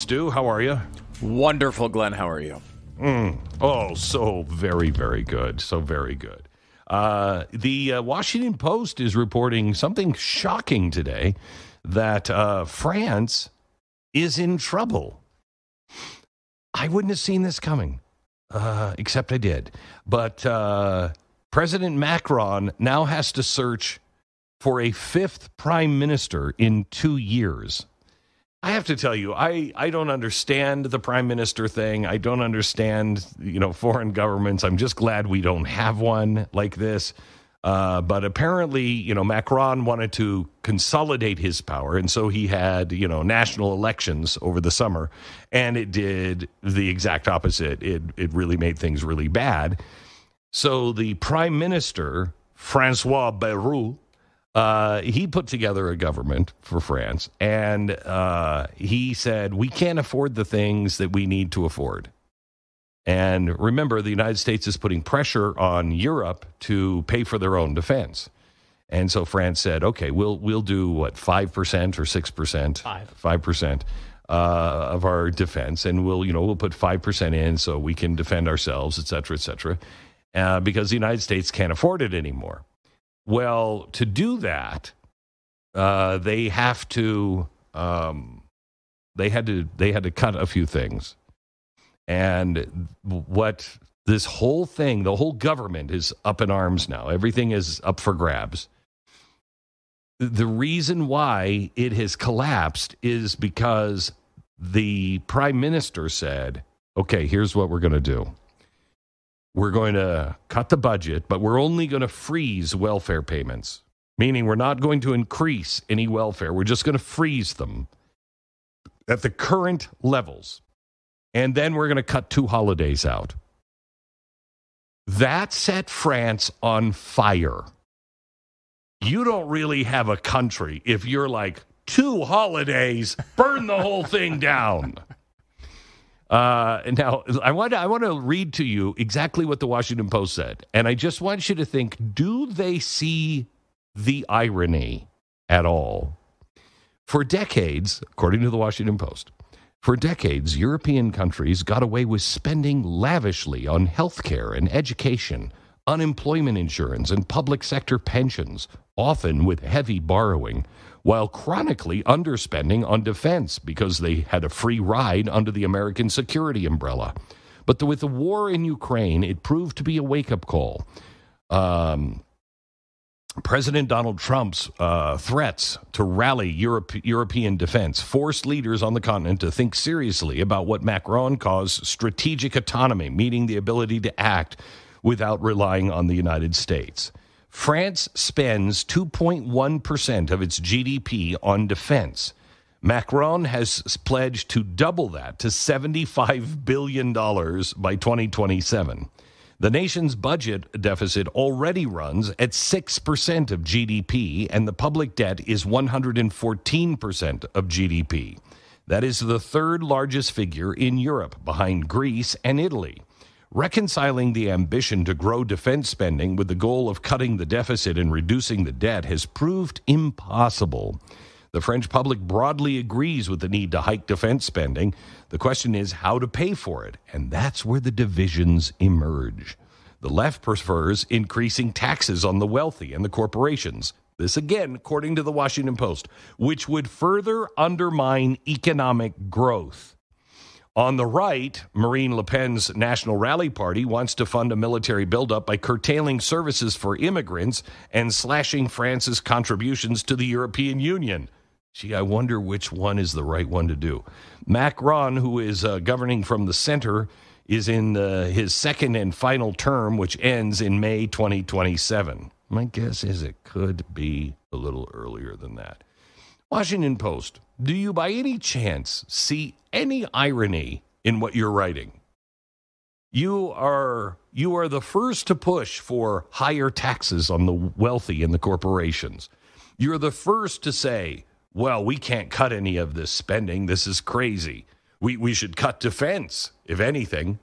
Stu. How are you? Wonderful, Glenn. How are you? Oh, so very, very good. So very good. The Washington Post is reporting something shocking today, that France is in trouble. I wouldn't have seen this coming, except I did. But President Macron now has to search for a fifth prime minister in 2 years. I have to tell you, I don't understand the prime minister thing. I don't understand, foreign governments. I'm just glad we don't have one like this. But apparently, Macron wanted to consolidate his power. And so he had, national elections over the summer. And it did the exact opposite. It really made things really bad. So the prime minister, Francois Bayrou, he put together a government for France, and he said, we can't afford the things that we need to afford. And remember, the United States is putting pressure on Europe to pay for their own defense. And so France said, okay, we'll do, 5% or 6%? 5% of our defense, and we'll put 5% in so we can defend ourselves, et cetera, because the United States can't afford it anymore. Well, to do that, they had to cut a few things. And what this whole thing, the whole government is up in arms now. Everything is up for grabs. The reason why it has collapsed is because the prime minister said, okay, here's what we're going to do. We're going to cut the budget, but we're only going to freeze welfare payments, meaning we're not going to increase any welfare. We're just going to freeze them at the current levels. And then we're going to cut 2 holidays out. That set France on fire. You don't really have a country if you're like, 2 holidays, burn the whole thing down. Now, I want to read to you exactly what the Washington Post said. And I just want you to think, do they see the irony at all? For decades, according to the Washington Post, European countries got away with spending lavishly on healthcare and education, unemployment insurance, and public sector pensions, often with heavy borrowing, while chronically underspending on defense because they had a free ride under the American security umbrella. But with the war in Ukraine, it proved to be a wake-up call. President Donald Trump's threats to rally European defense forced leaders on the continent to think seriously about what Macron calls strategic autonomy, meaning the ability to act without relying on the United States. France spends 2.1% of its GDP on defense. Macron has pledged to double that to $75 billion by 2027. The nation's budget deficit already runs at 6% of GDP, and the public debt is 114% of GDP. That is the third largest figure in Europe, behind Greece and Italy. Reconciling the ambition to grow defense spending with the goal of cutting the deficit and reducing the debt has proved impossible. The French public broadly agrees with the need to hike defense spending. The question is how to pay for it, and that's where the divisions emerge. The left prefers increasing taxes on the wealthy and the corporations. This again, according to the Washington Post, which would further undermine economic growth. On the right, Marine Le Pen's National Rally Party wants to fund a military buildup by curtailing services for immigrants and slashing France's contributions to the European Union. Gee, I wonder which one is the right one to do. Macron, who is governing from the center, is in his second and final term, which ends in May 2027. My guess is it could be a little earlier than that. Washington Post, do you by any chance see any irony in what you're writing? You are the first to push for higher taxes on the wealthy and the corporations. You're the first to say, well, we can't cut any of this spending. This is crazy. We should cut defense, if anything.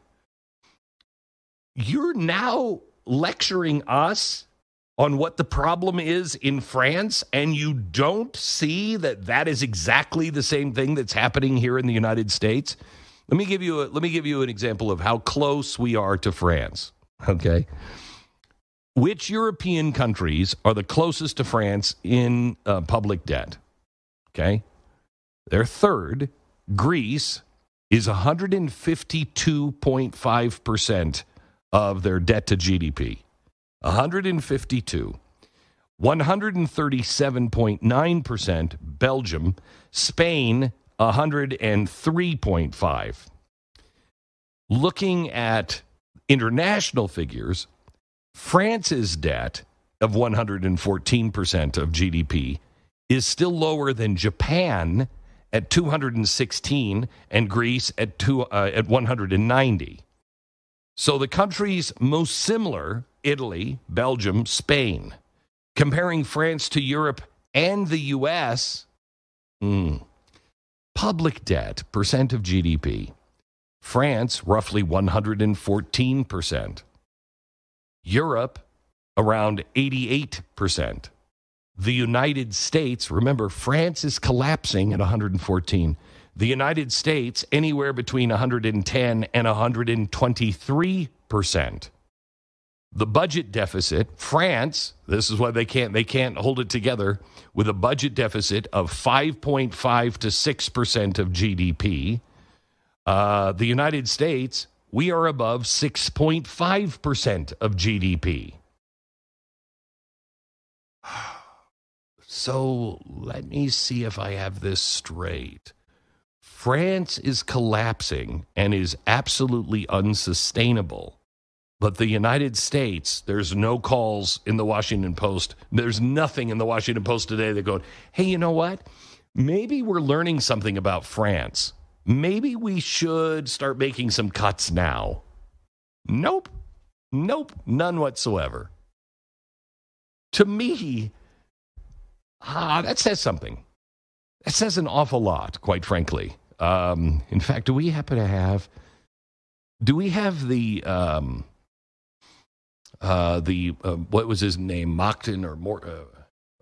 You're now lecturing us on what the problem is in France, and you don't see that that is exactly the same thing that's happening here in the United States? Let me give you an example of how close we are to France. Okay, which European countries are the closest to France in public debt? Okay, they're third. Greece is 152.5% of their debt to GDP. 152. 137.9% Belgium. Spain, 103.5. Looking at international figures, France's debt of 114% of GDP is still lower than Japan at 216 and Greece at 190. So the countries most similar, Italy, Belgium, Spain. Comparing France to Europe and the U.S., public debt, percent of GDP. France, roughly 114%. Europe, around 88%. The United States, remember, France is collapsing at 114. The United States, anywhere between 110 and 123%. The budget deficit, France, this is why they can't hold it together, with a budget deficit of 5.5 to 6% of GDP. The United States, we are above 6.5% of GDP. So let me see if I have this straight. France is collapsing and is absolutely unsustainable. But the United States, there's no calls in the Washington Post. There's nothing in the Washington Post today that going, hey, you know what? Maybe we're learning something about France. Maybe we should start making some cuts now. Nope, none whatsoever. To me, that says something. That says an awful lot, quite frankly. In fact, do we have the what was his name, Moncton or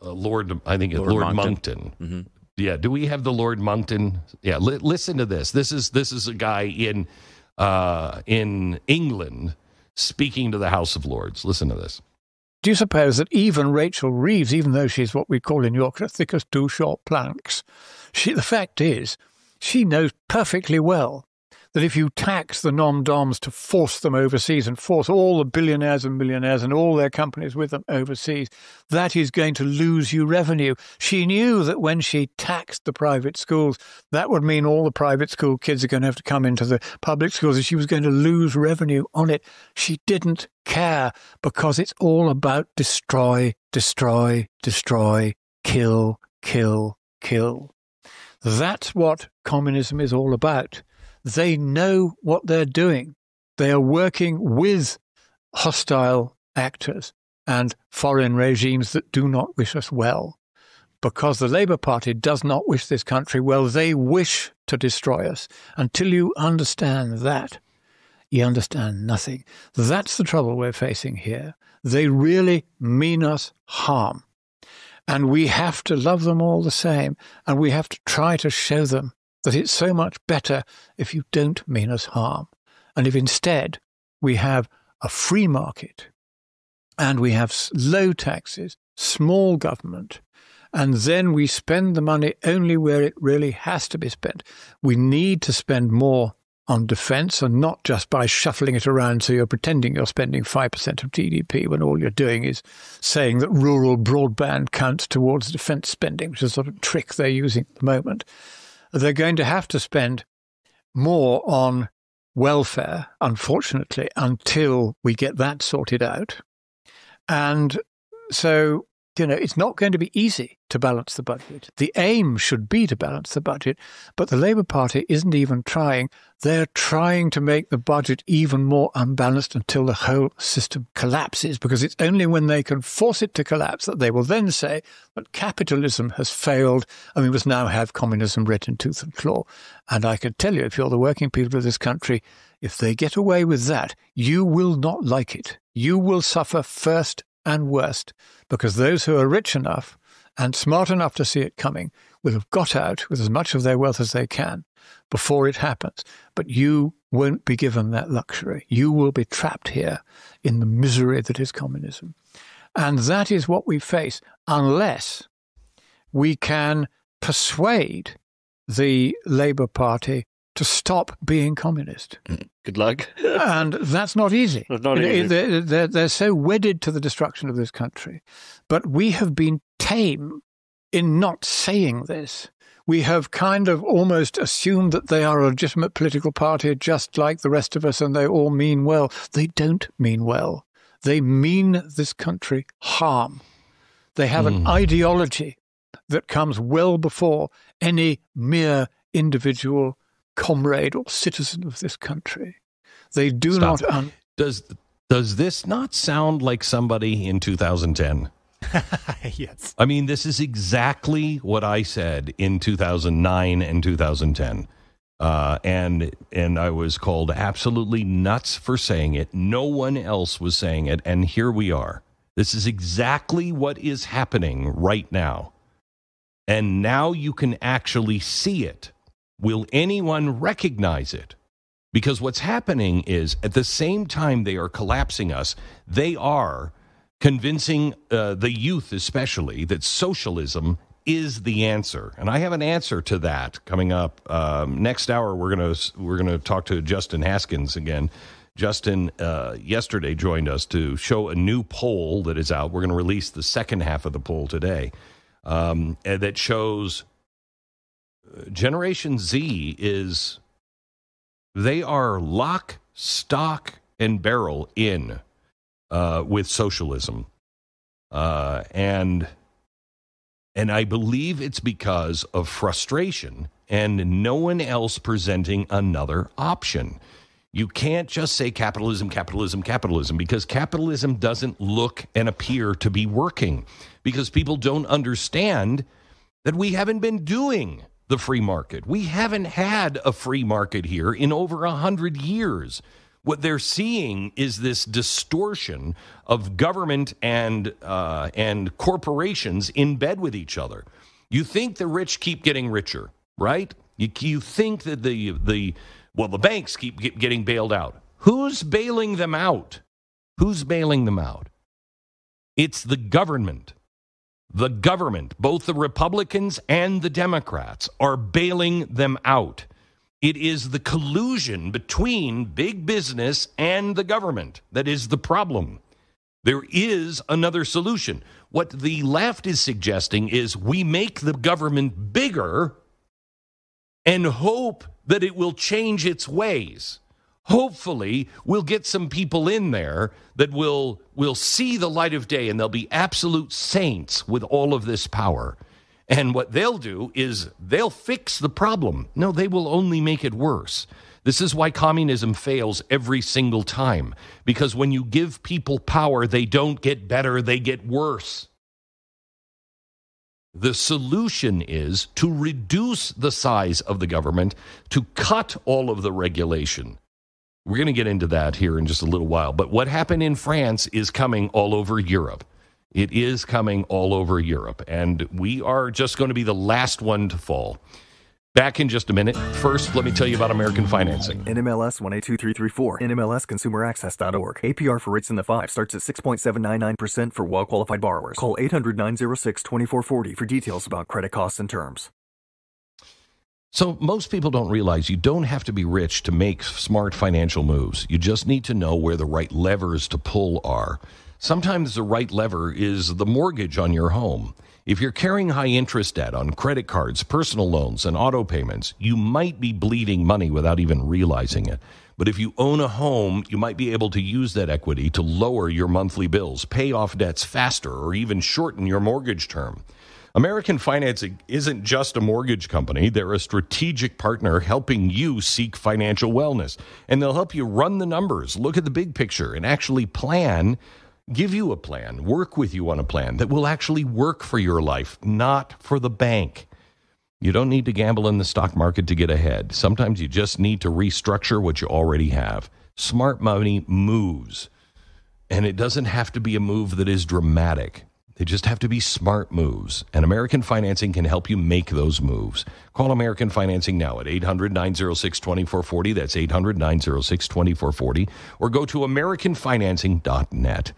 Lord? I think it's Lord Moncton. Mm-hmm. Yeah, do we have the Lord Moncton? Yeah, listen to this. This is a guy in England speaking to the House of Lords. Listen to this. Do you suppose that even Rachel Reeves, even though she's what we call in Yorkshire thick as two short planks, the fact is, she knows perfectly well that if you tax the nom-doms to force them overseas and force all the billionaires and millionaires and all their companies with them overseas, that is going to lose you revenue. She knew that when she taxed the private schools, that would mean all the private school kids are going to have to come into the public schools and she was going to lose revenue on it. She didn't care because it's all about destroy, destroy, destroy, kill, kill, kill. That's what communism is all about. They know what they're doing. They are working with hostile actors and foreign regimes that do not wish us well. Because the Labour Party does not wish this country well, they wish to destroy us. Until you understand that, you understand nothing. That's the trouble we're facing here. They really mean us harm. And we have to love them all the same, and we have to try to show them that it's so much better if you don't mean us harm. And if instead we have a free market and we have low taxes, small government, and then we spend the money only where it really has to be spent. We need to spend more on defence and not just by shuffling it around so you're pretending you're spending 5% of GDP when all you're doing is saying that rural broadband counts towards defence spending, which is a sort of trick they're using at the moment. They're going to have to spend more on welfare, unfortunately, until we get that sorted out. And so, it's not going to be easy to balance the budget. The aim should be to balance the budget, but the Labour Party isn't even trying. They're trying to make the budget even more unbalanced until the whole system collapses, because it's only when they can force it to collapse that they will then say that capitalism has failed and we must now have communism red in tooth and claw. And I can tell you, if you're the working people of this country, if they get away with that, you will not like it. You will suffer first and worst, because those who are rich enough and smart enough to see it coming will have got out with as much of their wealth as they can before it happens. But you won't be given that luxury. You will be trapped here in the misery that is communism. And that is what we face unless we can persuade the Labour Party to stop being communist. Good luck. And that's not easy. It's not easy. They're so wedded to the destruction of this country. But we have been tame in not saying this. We have kind of almost assumed that they are a legitimate political party just like the rest of us and they all mean well. They don't mean well. They mean this country harm. They have an ideology that comes well before any mere individual comrade or citizen of this country. They do not... Does this not sound like somebody in 2010? Yes. I mean, this is exactly what I said in 2009 and 2010. And I was called absolutely nuts for saying it. No one else was saying it. And here we are. This is exactly what is happening right now. And now you can actually see it. Will anyone recognize it? Because what's happening is at the same time they are collapsing us, they are convincing the youth especially that socialism is the answer. And I have an answer to that coming up. Next hour, we're gonna talk to Justin Haskins again. Justin yesterday joined us to show a new poll that is out. We're going to release the second half of the poll today that shows Generation Z is, they are lock, stock, and barrel in with socialism. And I believe it's because of frustration and no one else presenting another option. You can't just say capitalism, capitalism, capitalism, because capitalism doesn't look and appear to be working, because people don't understand that we haven't been doing the free market. We haven't had a free market here in over 100 years. What they're seeing is this distortion of government and corporations in bed with each other. You think the rich keep getting richer, right? You think that the banks keep getting bailed out. Who's bailing them out? Who's bailing them out? It's the government. The government, both the Republicans and the Democrats, are bailing them out. It is the collusion between big business and the government that is the problem. There is another solution. What the left is suggesting is we make the government bigger and hope that it will change its ways. Hopefully, we'll get some people in there that will see the light of day, and they'll be absolute saints with all of this power. And what they'll do is they'll fix the problem. No, they will only make it worse. This is why communism fails every single time. Because when you give people power, they don't get better, they get worse. The solution is to reduce the size of the government, to cut all of the regulation. We're going to get into that here in just a little while. But what happened in France is coming all over Europe. It is coming all over Europe. And we are just going to be the last one to fall. Back in just a minute. First, let me tell you about American financing. NMLS 182334. NMLSconsumeraccess.org. APR for rates in the 5 starts at 6.799% for well-qualified borrowers. Call 800-906-2440 for details about credit costs and terms. So most people don't realize you don't have to be rich to make smart financial moves. You just need to know where the right levers to pull are. Sometimes the right lever is the mortgage on your home. If you're carrying high interest debt on credit cards, personal loans, and auto payments, you might be bleeding money without even realizing it. But if you own a home, you might be able to use that equity to lower your monthly bills, pay off debts faster, or even shorten your mortgage term. American Financing isn't just a mortgage company. They're a strategic partner helping you seek financial wellness. And they'll help you run the numbers, look at the big picture, and actually plan, give you a plan, work with you on a plan that will actually work for your life, not for the bank. You don't need to gamble in the stock market to get ahead. Sometimes you just need to restructure what you already have. Smart money moves. And it doesn't have to be a move that is dramatic. They just have to be smart moves. And American Financing can help you make those moves. Call American Financing now at 800-906-2440. That's 800-906-2440. Or go to AmericanFinancing.net.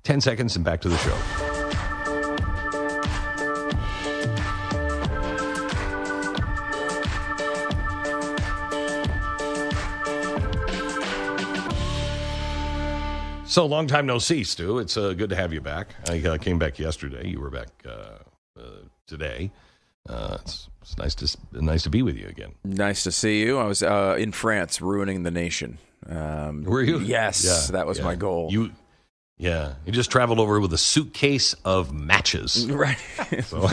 10 seconds and back to the show. So, long time no see, Stu. It's good to have you back. I came back yesterday. You were back today. It's nice to be with you again. Nice to see you. I was in France, ruining the nation. Were you? Yes, that was my goal. You just traveled over with a suitcase of matches. Right. So.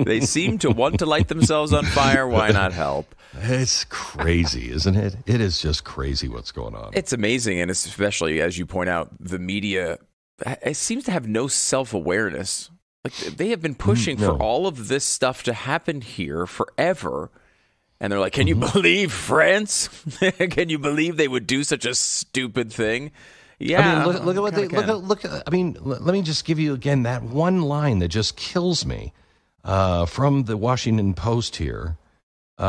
They seem to want to light themselves on fire. Why not help? It's crazy, isn't it? It is just crazy what's going on. It's amazing, and especially, as you point out, the media, it seems to have no self-awareness. Like, they have been pushing for all of this stuff to happen here forever, and they're like, can you believe France? Can you believe they would do such a stupid thing? Yeah. I mean, look at what look at. I mean, let me just give you again that one line that just kills me from the Washington Post here. They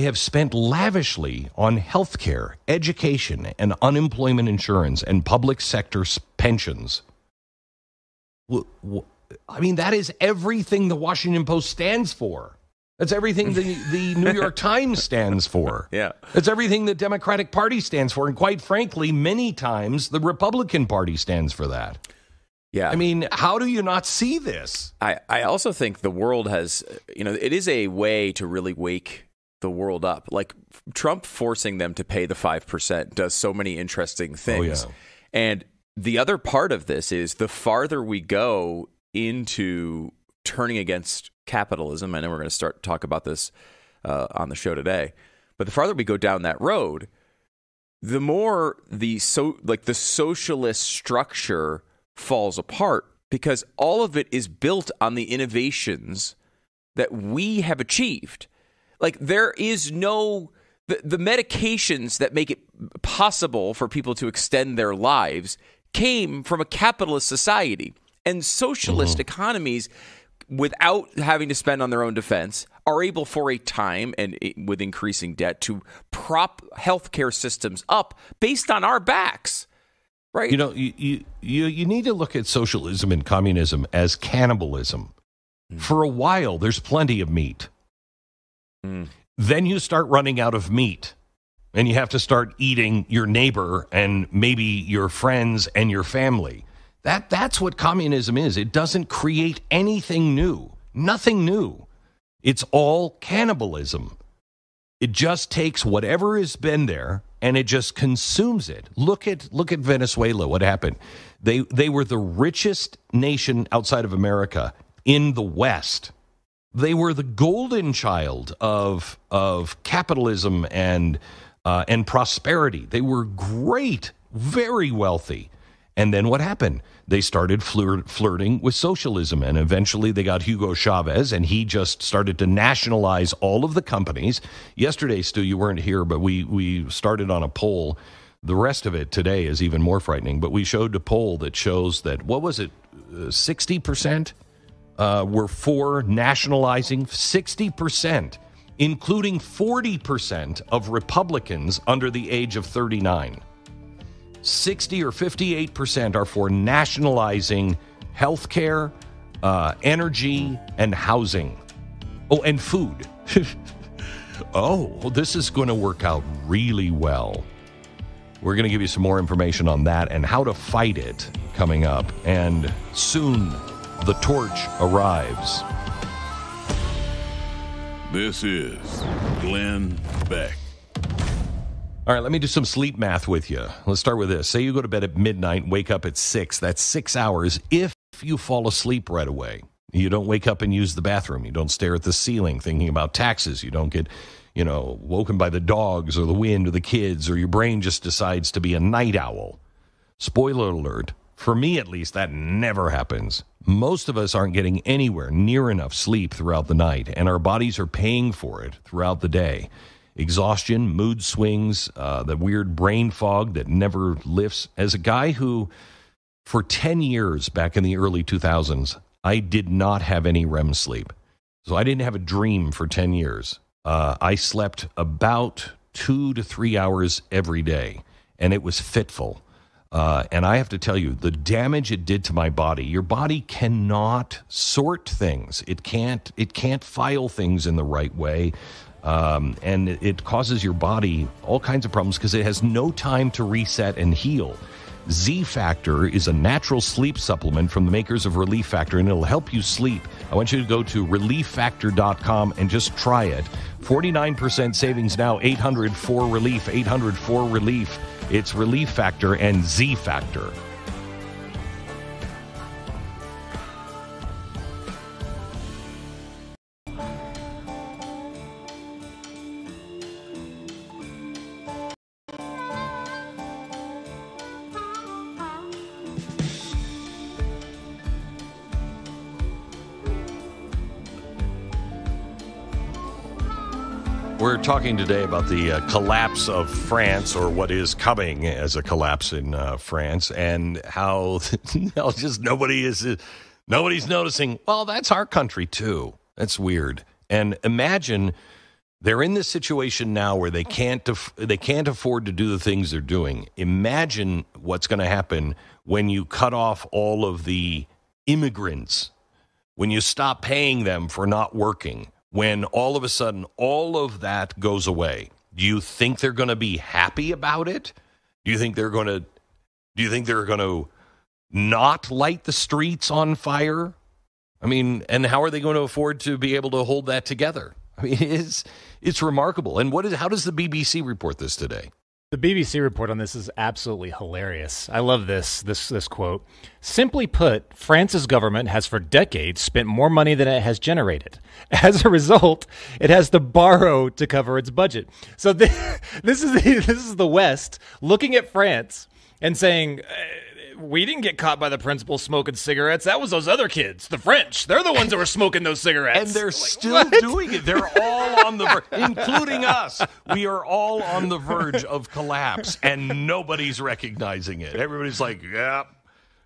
have spent lavishly on healthcare, education, and unemployment insurance and public sector pensions. I mean, that is everything the Washington Post stands for. That's everything the New York Times stands for. Yeah. It's everything the Democratic Party stands for. And quite frankly, many times the Republican Party stands for that. Yeah. I mean, how do you not see this? I also think the world has, it is a way to really wake the world up. Like, Trump forcing them to pay the 5% does so many interesting things. Oh, yeah. And the other part of this is the farther we go into turning against capitalism, I know we're going to talk about this on the show today, but the farther we go down that road, the more the socialist structure falls apart, because all of it is built on the innovations that we have achieved. Like, there is no the medications that make it possible for people to extend their lives came from a capitalist society, and socialist economies, without having to spend on their own defense, are able for a time and with increasing debt to prop healthcare systems up based on our backs. Right. You need to look at socialism and communism as cannibalism. For a while, there's plenty of meat. Then you start running out of meat, and you have to start eating your neighbor and maybe your friends and your family. That's what communism is. It doesn't create anything new. Nothing new. It's all cannibalism. It just takes whatever has been there and it just consumes it. Look at Venezuela. What happened? They were the richest nation outside of America in the West. They were the golden child of capitalism and prosperity. They were great, very wealthy. And then what happened? They started flirting with socialism, and eventually they got Hugo Chavez, and he just started to nationalize all of the companies. Yesterday, Stu, you weren't here, but we started on a poll. The rest of it today is even more frightening, but we showed a poll that shows that, 60% were for nationalizing, 60%, including 40% of Republicans under the age of 39. 60 or 58% are for nationalizing healthcare, energy, and housing. Oh, and food. This is going to work out really well. We're going to give you some more information on that and how to fight it coming up. And soon, the torch arrives. This is Glenn Beck. All right, let me do some sleep math with you. Let's start with this. Say you go to bed at midnight, wake up at 6. That's 6 hours if you fall asleep right away. You don't wake up and use the bathroom. You don't stare at the ceiling thinking about taxes. You don't get, woken by the dogs or the wind or the kids, or your brain just decides to be a night owl. Spoiler alert. For me, at least, that never happens. Most of us aren't getting anywhere near enough sleep throughout the night, and our bodies are paying for it throughout the day. exhaustion, mood swings, the weird brain fog that never lifts. As a guy who, for 10 years back in the early 2000s, I did not have any REM sleep. So I didn't have a dream for 10 years. I slept about 2 to 3 hours every day, and it was fitful. And I have to tell you, the damage it did to my body. Your body cannot sort things. It can't file things in the right way. And it causes your body all kinds of problems because it has no time to reset and heal. Z Factor is a natural sleep supplement from the makers of Relief Factor, and it'll help you sleep. I want you to go to relieffactor.com and just try it. 49% savings now, 800-4RELIEF, 800-4RELIEF. It's Relief Factor and Z Factor. We're talking today about the collapse of France, or what is coming as a collapse in France, and how just nobody's noticing. Well, that's our country too. That's weird. And imagine they're in this situation now where they can't afford to do the things they're doing. Imagine what's going to happen when you cut off all of the immigrants, when you stop paying them for not working. When all of a sudden all of that goes away, do you think they're going to be happy about it? Do you think they're going to not light the streets on fire? I mean, and how are they going to afford to be able to hold that together? I mean, it's remarkable. And how does the BBC report this today? The BBC report on this is absolutely hilarious. I love this quote. Simply put, France's government has for decades spent more money than it has generated. As a result, it has to borrow to cover its budget. So this is the West looking at France and saying, we didn't get caught by the principal smoking cigarettes. That was those other kids, the French. They're the ones that were smoking those cigarettes. And they're still doing it. They're all on the verge, including us. We are all on the verge of collapse, and nobody's recognizing it. Everybody's like, yeah,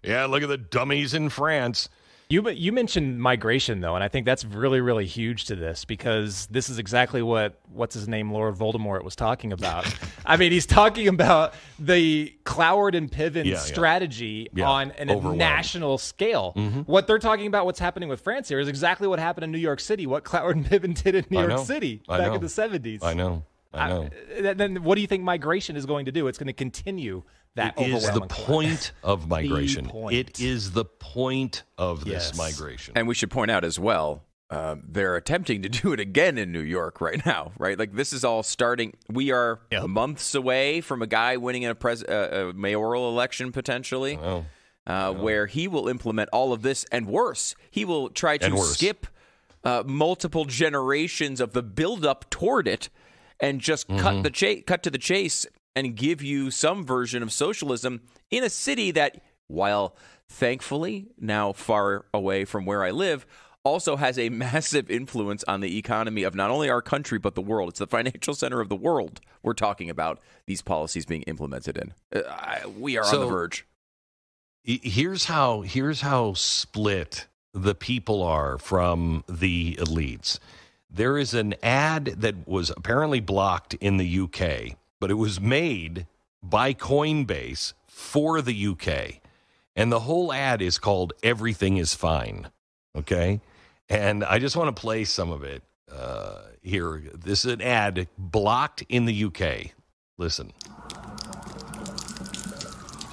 look at the dummies in France. You mentioned migration, though, and I think that's really, really huge to this, because this is exactly what's his name, Lord Voldemort, was talking about. I mean, he's talking about the Cloward and Piven strategy on a national scale. Mm-hmm. What they're talking about, what's happening with France here, is exactly what happened in New York City, what Cloward and Piven did in New York City back in the 70s. I know. Then what do you think migration is going to do? It's going to continue that overwhelming collapse. It is the point of migration. Point. It is the point of this migration. And we should point out as well, they're attempting to do it again in New York right now, right? Like, this is all starting. We are months away from a guy winning a mayoral election potentially, where he will implement all of this and worse. He will try to skip multiple generations of the buildup toward it and just cut to the chase and give you some version of socialism in a city that, while thankfully now far away from where I live, also has a massive influence on the economy of not only our country, but the world. It's the financial center of the world we're talking about these policies being implemented in. We are on the verge. Here's how split the people are from the elites. There is an ad that was apparently blocked in the UK, but it was made by Coinbase for the UK. And the whole ad is called "Everything is Fine." Okay? And I just want to play some of it here. This is an ad blocked in the UK. Listen.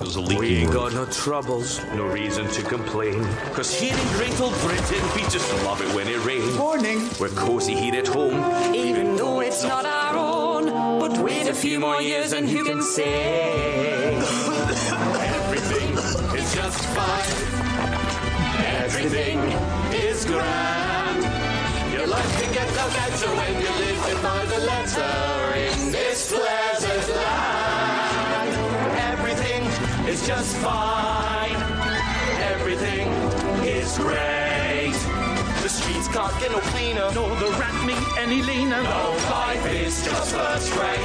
We ain't got no troubles, no reason to complain. Cause here in Great Old Britain, we just love it when it rains. Morning. We're cozy here at home, even though it's not our own. But wait a few more years and who can say? everything is just fine. Everything is grand. Your life can get no better when you live by the letter in this pleasant land. Everything is just fine. Everything is great. The streets can't get no cleaner. Nor the rat meat any leaner. No, life is just first rate.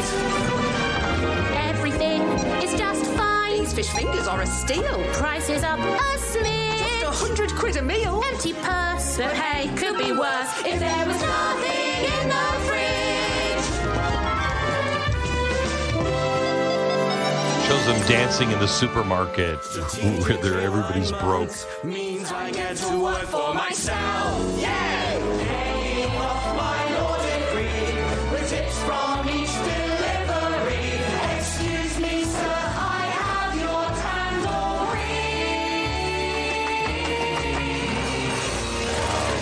Everything is just fine. These fish fingers are a steal. Prices up a smidge. Just £100 a meal. Empty purse, but hey, could be worse if there was nothing in the fridge. Shows them dancing in the supermarket where everybody's broke. Means I get to work for myself. Yeah! Paying off my Lord degree with tips from each delivery. Excuse me, sir, I have your tandoori.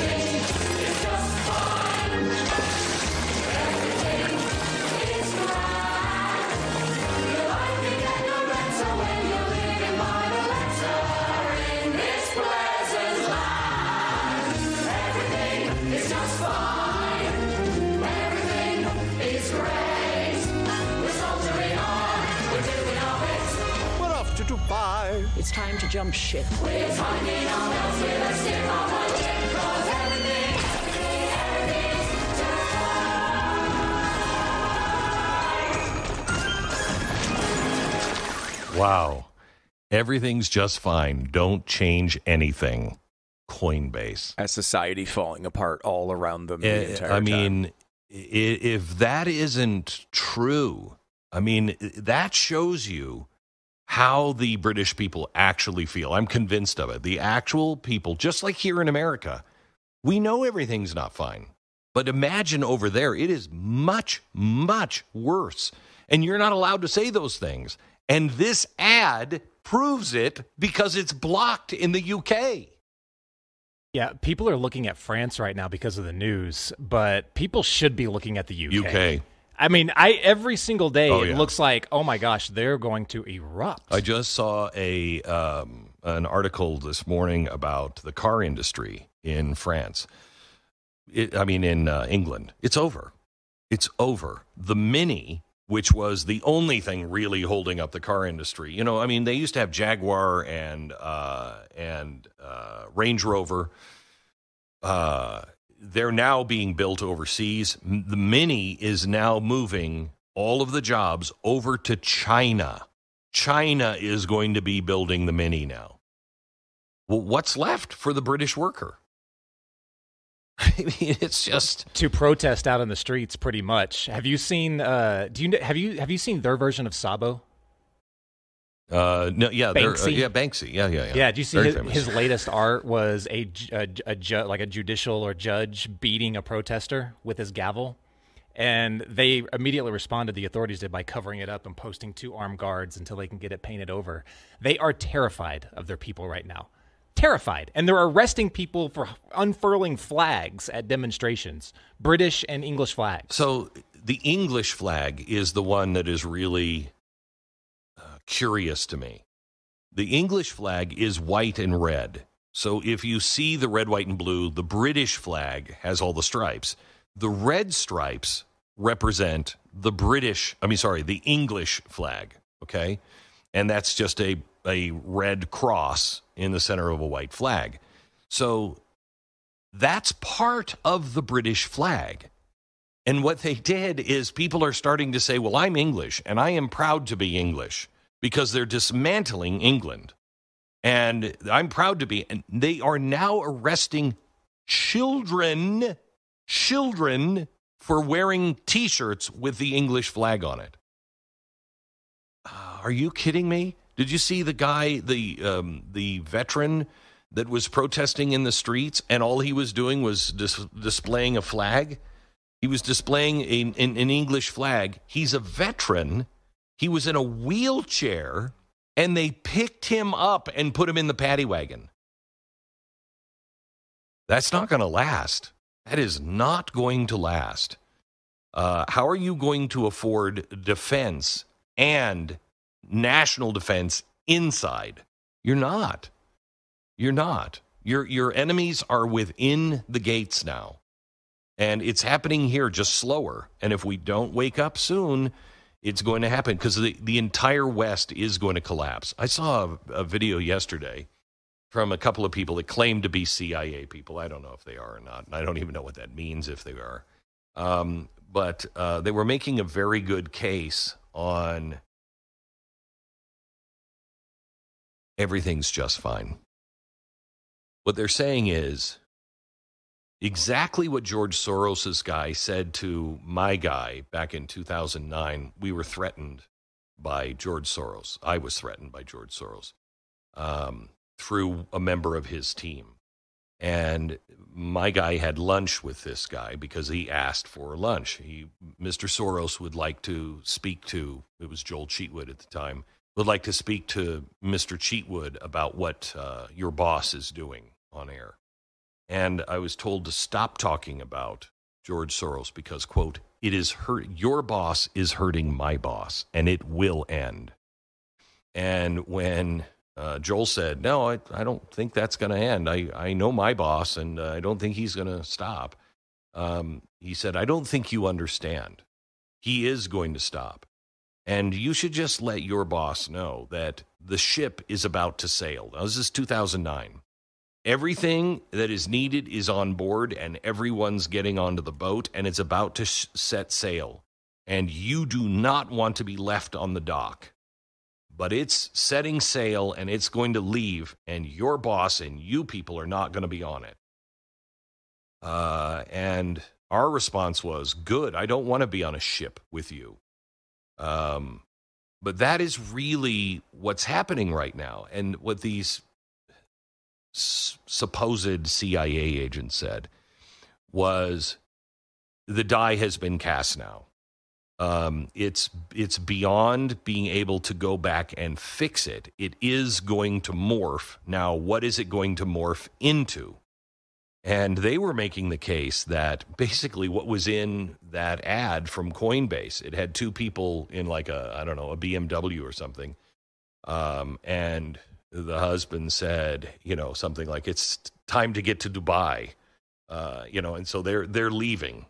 Everything is just fine. Everything is grand. Your life can get no better when you're living by the letter in this pleasant land. Everything is just fine. Everything is great. We're soldiering on. We're doing our bit. We're off to Dubai. It's time to jump ship. We're finding our belts with a stick on one tip. 'Cause everything's just fine. Wow. Everything's just fine. Don't change anything. Coinbase. As society falling apart all around them the entire I time. mean, if that isn't true, I mean, that shows you how the British people actually feel. I'm convinced of it. The actual people, just like here in America, we know everything's not fine. But imagine over there, it is much, much worse. And you're not allowed to say those things. And this ad proves it because it's blocked in the UK. Yeah, people are looking at France right now because of the news, but people should be looking at the UK. UK. I mean, every single day Oh, it yeah. looks like, oh my gosh, they're going to erupt. I just saw an article this morning about the car industry in France. In England. It's over. It's over. The Mini, which was the only thing really holding up the car industry. You know, I mean, they used to have Jaguar and Range Rover. They're now being built overseas. The Mini is now moving all of the jobs over to China. China is going to be building the Mini now. Well, what's left for the British worker? I mean, it's just to protest out in the streets, pretty much. Have you seen? Have you seen their version of Sabo? No, yeah, Banksy? Banksy, yeah. Yeah, did you see Very his famous. latest art was a judicial or judge beating a protester with his gavel, and they immediately responded. The authorities did by covering it up and posting 2 armed guards until they can get it painted over. They are terrified of their people right now. Terrified. And they're arresting people for unfurling flags at demonstrations, British and English flags. So the English flag is the one that is really curious to me. The English flag is white and red. So if you see the red, white, and blue, the British flag has all the stripes. The red stripes represent the English flag, okay? And that's just a red cross in the center of a white flag. So that's part of the British flag. And what they did is people are starting to say, well, I'm English, and I am proud to be English, because they're dismantling England. And I'm proud to be. And they are now arresting children for wearing T-shirts with the English flag on it. Are you kidding me? Did you see the guy, the veteran that was protesting in the streets, and all he was doing was displaying a flag? He was displaying an English flag. He's a veteran. He was in a wheelchair, and they picked him up and put him in the paddy wagon. That's not going to last. That is not going to last. How are you going to afford defense and national defense inside? You're not. You're not. Your enemies are within the gates now. And it's happening here, just slower. And if we don't wake up soon, it's going to happen, because the entire West is going to collapse. I saw a video yesterday from a couple of people that claim to be CIA people. I don't know if they are or not. And I don't even know what that means if they are. But they were making a very good case on everything's just fine. What they're saying is exactly what George Soros' guy said to my guy back in 2009. We were threatened by George Soros. I was threatened by George Soros through a member of his team. And my guy had lunch with this guy because he asked for lunch. Mr. Soros would like to speak to, it was Joel Cheatwood at the time, would like to speak to Mr. Cheatwood about what your boss is doing on air. And I was told to stop talking about George Soros because, quote, your boss is hurting my boss, and it will end. And when Joel said, no, I don't think that's going to end. I know my boss, and I don't think he's going to stop. He said, I don't think you understand. He is going to stop. And you should just let your boss know that the ship is about to sail. Now, this is 2009. Everything that is needed is on board, and everyone's getting onto the boat, and it's about to set sail. And you do not want to be left on the dock. But it's setting sail, and it's going to leave, and your boss and you people are not going to be on it. And our response was, good, I don't want to be on a ship with you. But that is really what's happening right now. And what these supposed CIA agents said was the die has been cast now. It's beyond being able to go back and fix it. It is going to morph. Now, what is it going to morph into? And they were making the case that basically what was in that ad from Coinbase, it had two people in like a BMW or something. And the husband said, something like, it's time to get to Dubai, and so they're leaving,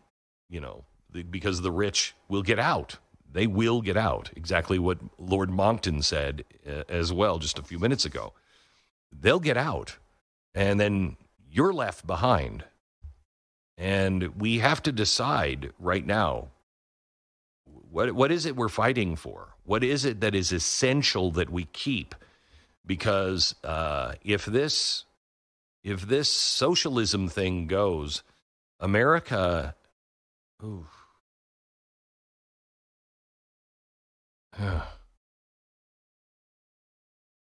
because the rich will get out. They will get out. Exactly what Lord Monckton said as well just a few minutes ago. They'll get out, and then you're left behind. And we have to decide right now, what is it we're fighting for? What is it that is essential that we keep? Because if this socialism thing goes, America,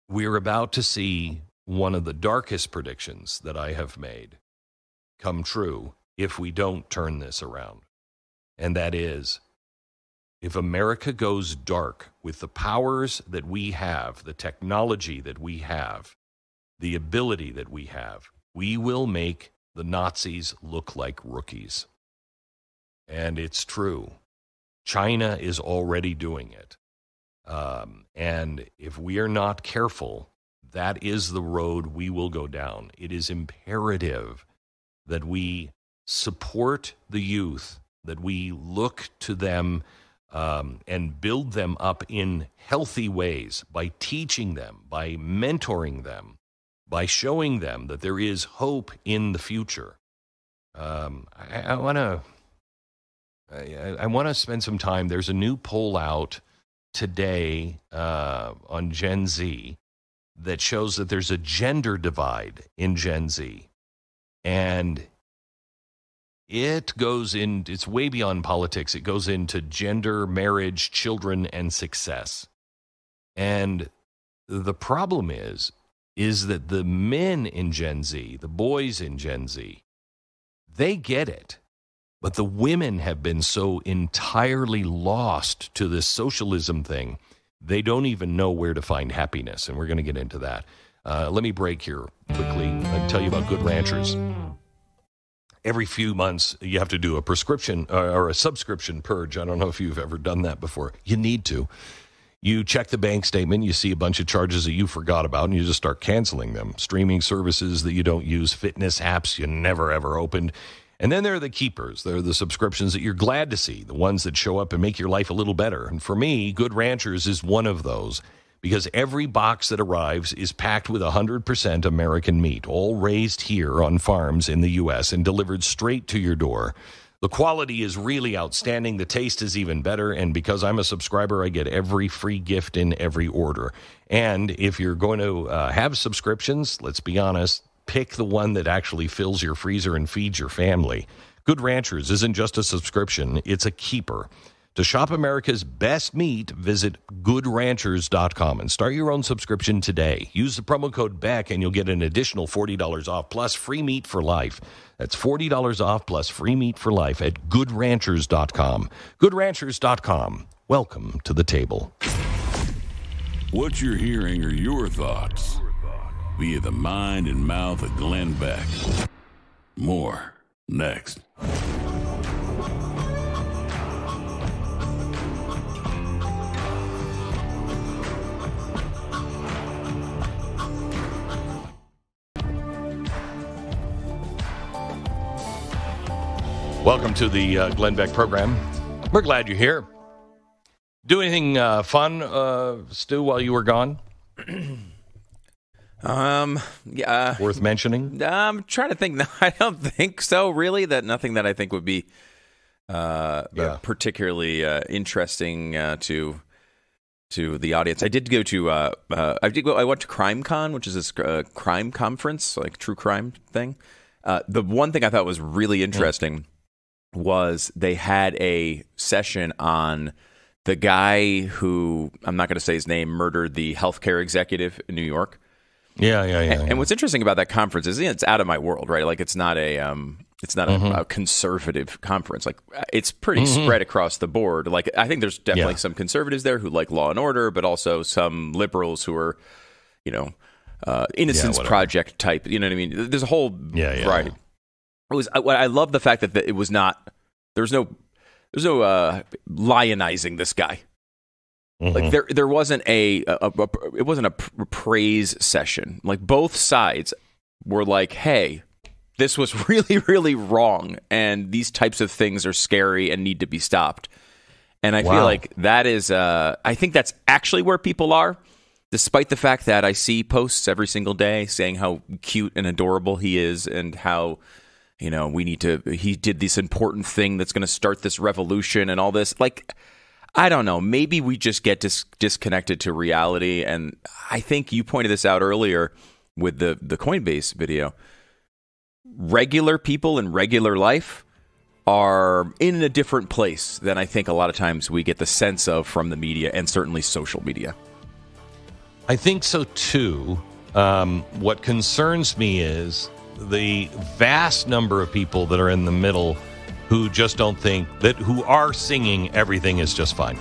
we're about to see one of the darkest predictions that I have made come true if we don't turn this around. And that is, if America goes dark with the powers that we have, the technology that we have, the ability that we have, we will make the Nazis look like rookies. And it's true. China is already doing it. And if we are not careful, that is the road we will go down. It is imperative that we support the youth, that we look to them and build them up in healthy ways by teaching them, by mentoring them, by showing them that there is hope in the future. I want to spend some time. There's a new poll out today on Gen Z that shows that there's a gender divide in Gen Z. And it's way beyond politics. It goes into gender, marriage, children, and success. And the problem is that the men in Gen Z, the boys in Gen Z, they get it. But the women have been so entirely lost to this socialism thing, they don't even know where to find happiness. And we're going to get into that. Let me break here quickly and tell you about Good Ranchers. Every few months, you have to do a prescription or a subscription purge. I don't know if you've ever done that before. You need to. You check the bank statement, you see a bunch of charges that you forgot about, and you just start canceling them. Streaming services that you don't use, fitness apps you never, ever opened. And then there are the keepers. There are the subscriptions that you're glad to see, the ones that show up and make your life a little better. And for me, Good Ranchers is one of those because every box that arrives is packed with 100% American meat, all raised here on farms in the U.S. and delivered straight to your door. The quality is really outstanding. The taste is even better. And because I'm a subscriber, I get every free gift in every order. And if you're going to have subscriptions, let's be honest, pick the one that actually fills your freezer and feeds your family. Good Ranchers isn't just a subscription, it's a keeper. To shop America's best meat, visit goodranchers.com and start your own subscription today. Use the promo code BECK and you'll get an additional $40 off plus free meat for life. That's $40 off plus free meat for life at goodranchers.com. Goodranchers.com. Welcome to the table. What you're hearing are your thoughts via the mind and mouth of Glenn Beck. More next. Welcome to the Glenn Beck program. We're glad you're here. Do anything fun, Stu, while you were gone? Yeah. Worth mentioning? I'm trying to think. No, I don't think so, really. Nothing that I think would be particularly interesting to the audience. I did go to I went to CrimeCon, which is this crime conference, like true crime thing. The one thing I thought was really interesting was they had a session on the guy who, I'm not going to say his name, murdered the healthcare executive in New York. Yeah. And what's interesting about that conference is it's out of my world, right? Like it's not a conservative conference. Like it's pretty spread across the board. Like I think there's definitely some conservatives there who like law and order, but also some liberals who are, Innocence Project type. You know what I mean? There's a whole variety. I love the fact that it was not. There's no lionizing this guy. Like there wasn't it wasn't a praise session. Like both sides were like, "Hey, this was really, really wrong, and these types of things are scary and need to be stopped." And I feel like that is, I think that's actually where people are, despite the fact that I see posts every single day saying how cute and adorable he is and how, he did this important thing that's going to start this revolution and all this. Like, I don't know. Maybe we just get disconnected to reality. And I think you pointed this out earlier with the Coinbase video. Regular people in regular life are in a different place than I think a lot of times we get the sense of from the media and certainly social media. I think so, too. What concerns me is the vast number of people that are in the middle who just don't think that, who are singing everything is just fine.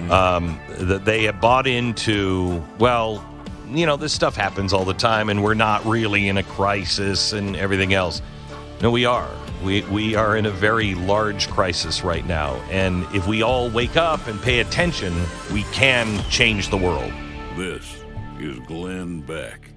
That they have bought into, this stuff happens all the time and we're not really in a crisis and everything else. No, we are. We are in a very large crisis right now. And if we all wake up and pay attention, we can change the world. This is Glenn Beck.